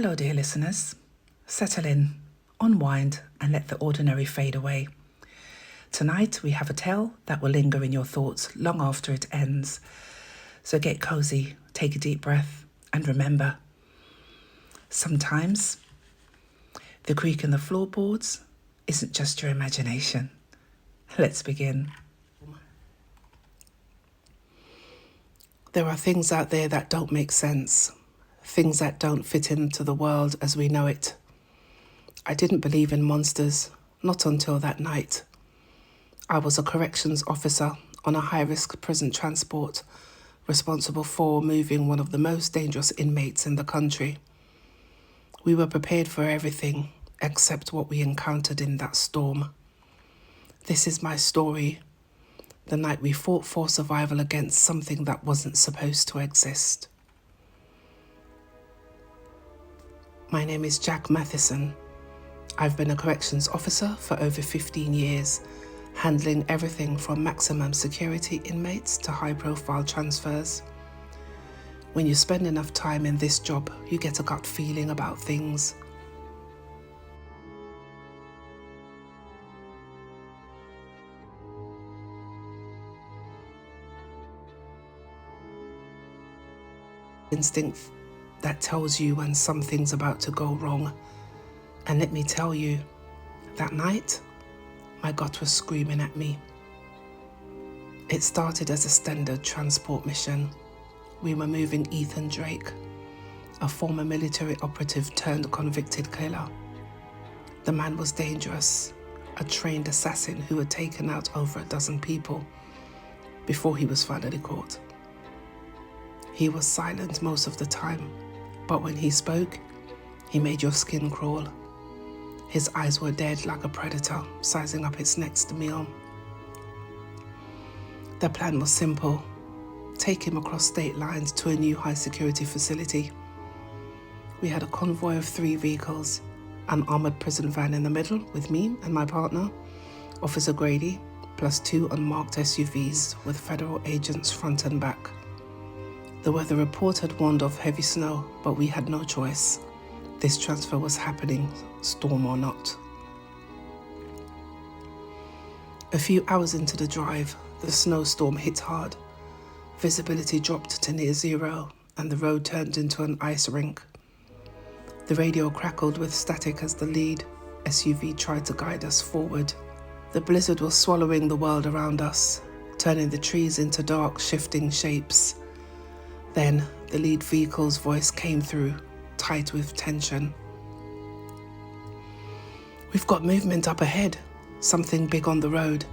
Hello, dear listeners. Settle in, unwind, and let the ordinary fade away. Tonight, we have a tale that will linger in your thoughts long after it ends. So get cozy, take a deep breath, and remember, sometimes the creak in the floorboards isn't just your imagination. Let's begin. There are things out there that don't make sense. Things that don't fit into the world as we know it. I didn't believe in monsters, not until that night. I was a corrections officer on a high-risk prison transport, responsible for moving one of the most dangerous inmates in the country. We were prepared for everything except what we encountered in that storm. This is my story. The night we fought for survival against something that wasn't supposed to exist. My name is Jack Matheson. I've been a corrections officer for over 15 years, handling everything from maximum security inmates to high-profile transfers. When you spend enough time in this job, you get a gut feeling about things. Instinct that tells you when something's about to go wrong. And let me tell you, that night, my gut was screaming at me. It started as a standard transport mission. We were moving Ethan Drake, a former military operative turned convicted killer. The man was dangerous, a trained assassin who had taken out over a dozen people before he was finally caught. He was silent most of the time, but when he spoke, he made your skin crawl. His eyes were dead like a predator, sizing up its next meal. The plan was simple. Take him across state lines to a new high-security facility. We had a convoy of 3 vehicles, an armoured prison van in the middle with me and my partner, Officer Grady, plus 2 unmarked SUVs with federal agents front and back. The weather report had warned of heavy snow, but we had no choice. This transfer was happening, storm or not. A few hours into the drive, the snowstorm hit hard. Visibility dropped to near zero, and the road turned into an ice rink. The radio crackled with static as the lead SUV tried to guide us forward. The blizzard was swallowing the world around us, turning the trees into dark, shifting shapes. Then the lead vehicle's voice came through, tight with tension. "We've got movement up ahead, something big on the road.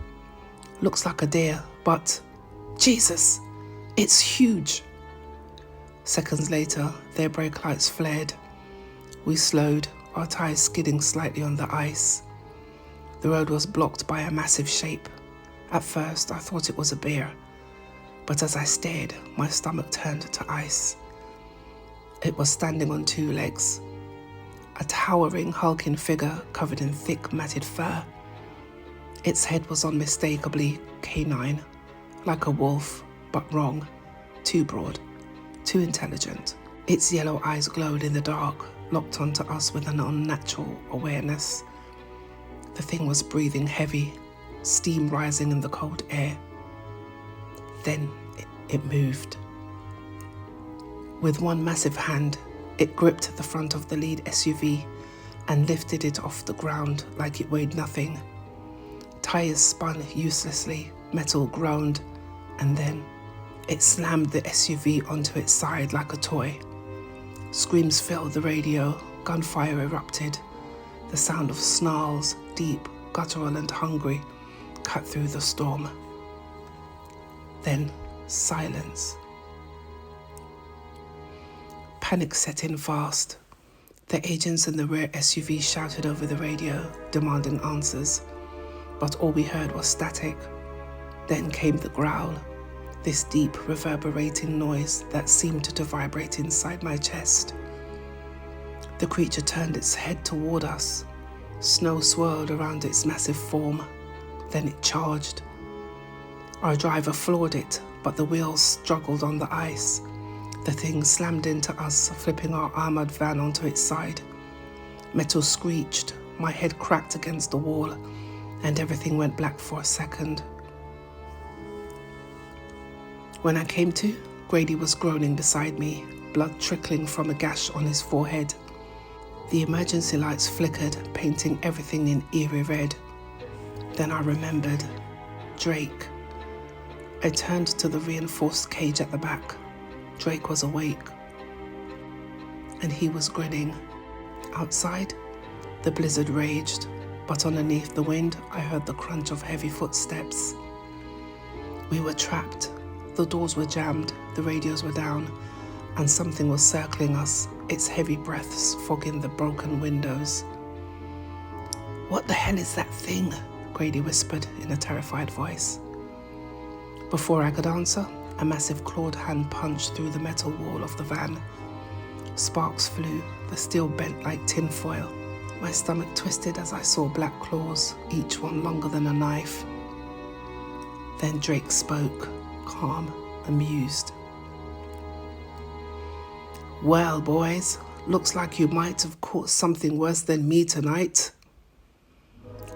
Looks like a deer, but Jesus, it's huge." Seconds later, their brake lights flared. We slowed, our tires skidding slightly on the ice. The road was blocked by a massive shape. At first, I thought it was a bear. But as I stared, my stomach turned to ice. It was standing on 2 legs, a towering, hulking figure covered in thick, matted fur. Its head was unmistakably canine, like a wolf, but wrong, too broad, too intelligent. Its yellow eyes glowed in the dark, locked onto us with an unnatural awareness. The thing was breathing heavy, steam rising in the cold air. Then it moved. With one massive hand, it gripped the front of the lead SUV and lifted it off the ground like it weighed nothing. Tires spun uselessly, metal groaned, and then it slammed the SUV onto its side like a toy. Screams filled the radio, gunfire erupted. The sound of snarls, deep, guttural and hungry, cut through the storm. Then silence. Panic set in fast. The agents in the rear SUV shouted over the radio, demanding answers. But all we heard was static. Then came the growl, this deep, reverberating noise that seemed to vibrate inside my chest. The creature turned its head toward us. Snow swirled around its massive form. Then it charged. Our driver floored it, but the wheels struggled on the ice. The thing slammed into us, flipping our armoured van onto its side. Metal screeched, my head cracked against the wall, and everything went black for a second. When I came to, Grady was groaning beside me, blood trickling from a gash on his forehead. The emergency lights flickered, painting everything in eerie red. Then I remembered. Drake. I turned to the reinforced cage at the back. Drake was awake. And he was grinning. Outside, the blizzard raged, but underneath the wind, I heard the crunch of heavy footsteps. We were trapped. The doors were jammed, the radios were down, and something was circling us, its heavy breaths fogging the broken windows. "What the hell is that thing?" Grady whispered in a terrified voice. Before I could answer, a massive clawed hand punched through the metal wall of the van. Sparks flew, the steel bent like tinfoil. My stomach twisted as I saw black claws, each one longer than a knife. Then Drake spoke, calm, amused. "Well, boys, looks like you might have caught something worse than me tonight."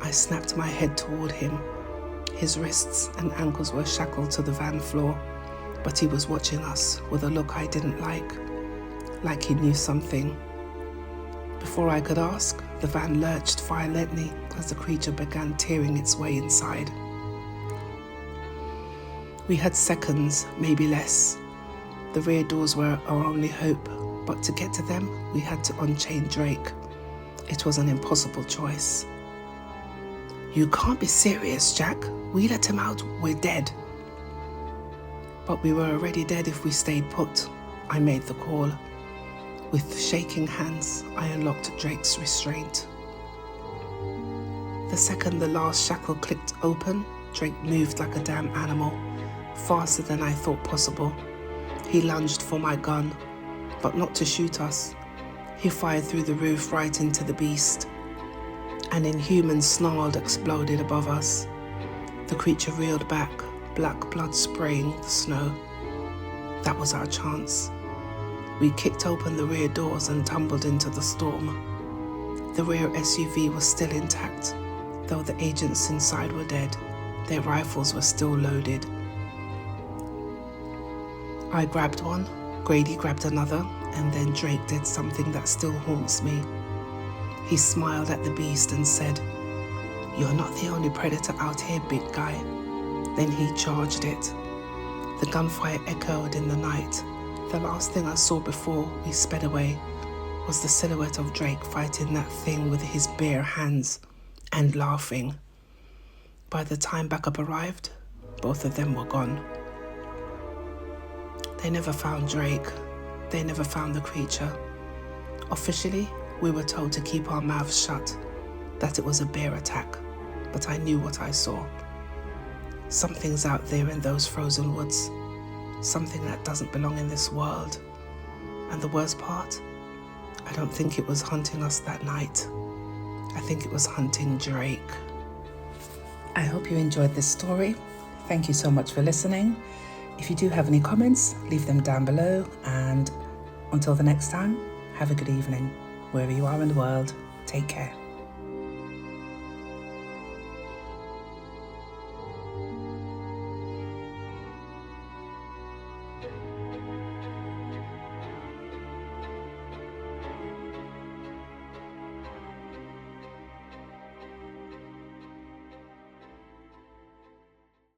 I snapped my head toward him. His wrists and ankles were shackled to the van floor, but he was watching us with a look I didn't like he knew something. Before I could ask, the van lurched violently as the creature began tearing its way inside. We had seconds, maybe less. The rear doors were our only hope, but to get to them, we had to unchain Drake. It was an impossible choice. "You can't be serious, Jack. We let him out, we're dead." But we were already dead if we stayed put. I made the call. With shaking hands, I unlocked Drake's restraint. The second the last shackle clicked open, Drake moved like a damn animal, faster than I thought possible. He lunged for my gun, but not to shoot us. He fired through the roof right into the beast. An inhuman snarl exploded above us. The creature reeled back, black blood spraying the snow. That was our chance. We kicked open the rear doors and tumbled into the storm. The rear SUV was still intact, though the agents inside were dead. Their rifles were still loaded. I grabbed one, Grady grabbed another, and then Drake did something that still haunts me. He smiled at the beast and said, "You're not the only predator out here, big guy." Then he charged it. The gunfire echoed in the night. The last thing I saw before we sped away was the silhouette of Drake fighting that thing with his bare hands and laughing. By the time backup arrived, both of them were gone. They never found Drake. They never found the creature. Officially, we were told to keep our mouths shut, that it was a bear attack, but I knew what I saw. Something's out there in those frozen woods, something that doesn't belong in this world. And the worst part, I don't think it was hunting us that night. I think it was hunting Drake. I hope you enjoyed this story. Thank you so much for listening. If you do have any comments, leave them down below, and until the next time, have a good evening. Wherever you are in the world, take care.